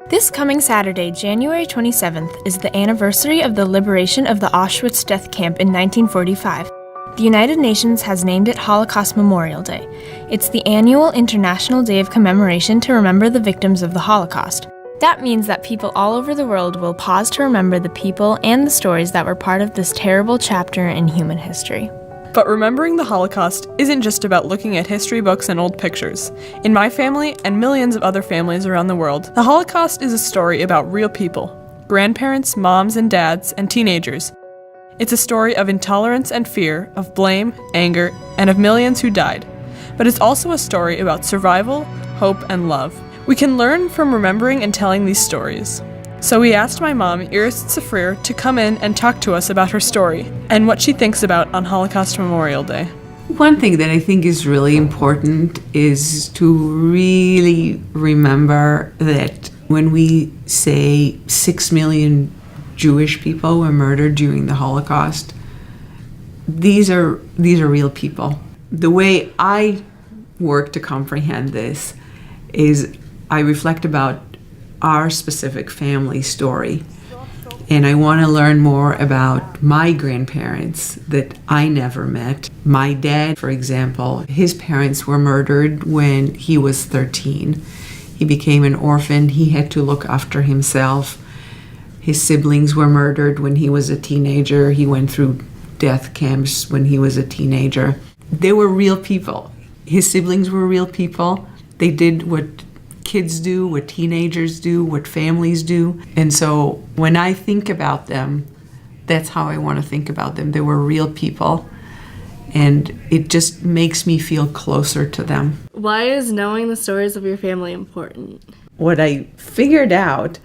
This coming Saturday, January 27th, is the anniversary of the liberation of the Auschwitz death camp in 1945. The United Nations has named it Holocaust Memorial Day. It's the annual International Day of Commemoration to remember the victims of the Holocaust. That means that people all over the world will pause to remember the people and the stories that were part of this terrible chapter in human history. But remembering the Holocaust isn't just about looking at history books and old pictures. In my family, and millions of other families around the world, the Holocaust is a story about real people. Grandparents, moms and dads, and teenagers. It's a story of intolerance and fear, of blame, anger, and of millions who died. But it's also a story about survival, hope, and love. We can learn from remembering and telling these stories. So we asked my mom, Iris Safrir, to come in and talk to us about her story and what she thinks about on Holocaust Memorial Day. One thing that I think is really important is to really remember that when we say 6 million Jewish people were murdered during the Holocaust, these are real people. The way I work to comprehend this is I reflect about our specific family story. And I want to learn more about my grandparents that I never met. My dad, for example, his parents were murdered when he was 13. He became an orphan. He had to look after himself. His siblings were murdered when he was a teenager. He went through death camps when he was a teenager. They were real people. His siblings were real people. They did what kids do, what teenagers do, what families do. And so when I think about them, that's how I want to think about them. They were real people, and it just makes me feel closer to them. Why is knowing the stories of your family important? What I figured out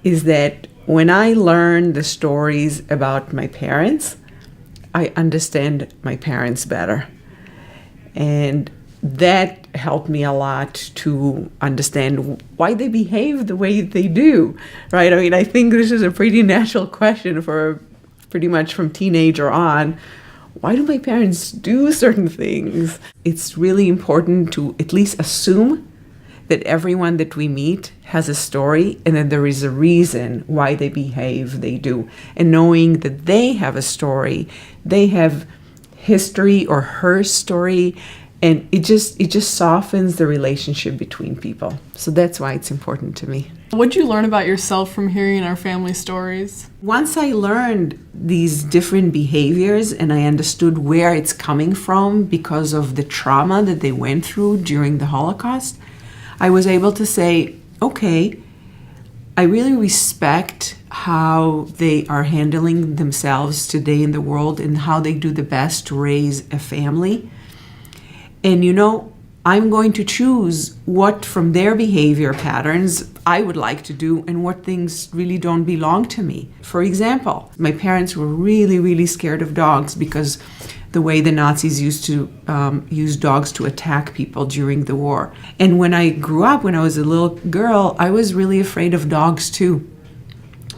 is that when I learn the stories about my parents, I understand my parents better. And that helped me a lot to understand why they behave the way they do, right? I mean, I think this is a pretty natural question for pretty much from teenager on. Why do my parents do certain things? It's really important to at least assume that everyone that we meet has a story and that there is a reason why they behave they do. And knowing that they have a story, they have history or her story, and it just softens the relationship between people. So that's why it's important to me. What did you learn about yourself from hearing our family stories? Once I learned these different behaviors and I understood where it's coming from because of the trauma that they went through during the Holocaust, I was able to say, okay, I really respect how they are handling themselves today in the world and how they do the best to raise a family. And I'm going to choose what from their behavior patterns I would like to do and what things really don't belong to me. For example, my parents were really, really scared of dogs because the way the Nazis used to use dogs to attack people during the war. And when I grew up, when I was a little girl, I was really afraid of dogs too.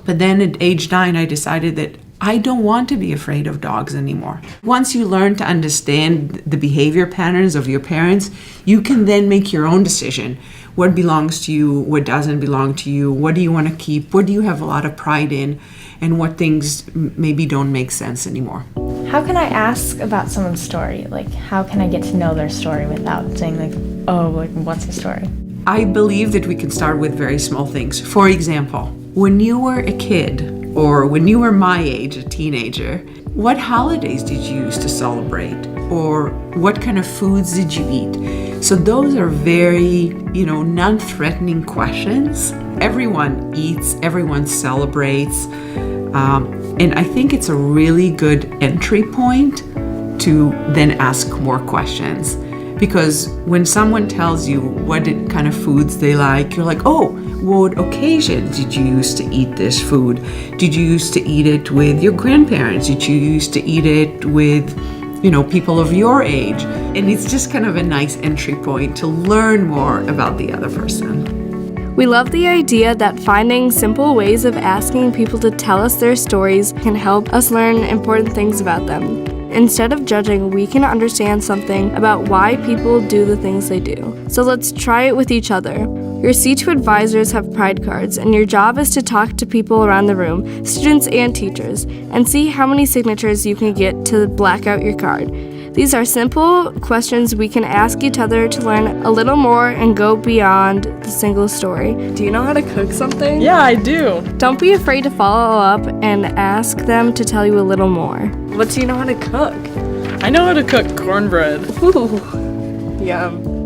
But then at age 9, I decided that I don't want to be afraid of dogs anymore. Once you learn to understand the behavior patterns of your parents, you can then make your own decision. What belongs to you, what doesn't belong to you, what do you want to keep, what do you have a lot of pride in, and what things maybe don't make sense anymore. How can I ask about someone's story? How can I get to know their story without saying what's the story? I believe that we can start with very small things. For example, when you were a kid, or when you were my age, a teenager, what holidays did you use to celebrate? Or what kind of foods did you eat? So those are very, non-threatening questions. Everyone eats, everyone celebrates. And I think it's a really good entry point to then ask more questions. Because when someone tells you what kind of foods they like, you're like, oh, what occasion did you used to eat this food? Did you used to eat it with your grandparents? Did you used to eat it with, people of your age? And it's just kind of a nice entry point to learn more about the other person. We love the idea that finding simple ways of asking people to tell us their stories can help us learn important things about them. Instead of judging, we can understand something about why people do the things they do. So let's try it with each other. Your C2 advisors have pride cards, and your job is to talk to people around the room, students and teachers, and see how many signatures you can get to black out your card. These are simple questions we can ask each other to learn a little more and go beyond the single story. Do you know how to cook something? Yeah, I do. Don't be afraid to follow up and ask them to tell you a little more. What do you know how to cook? I know how to cook cornbread. Ooh, yum.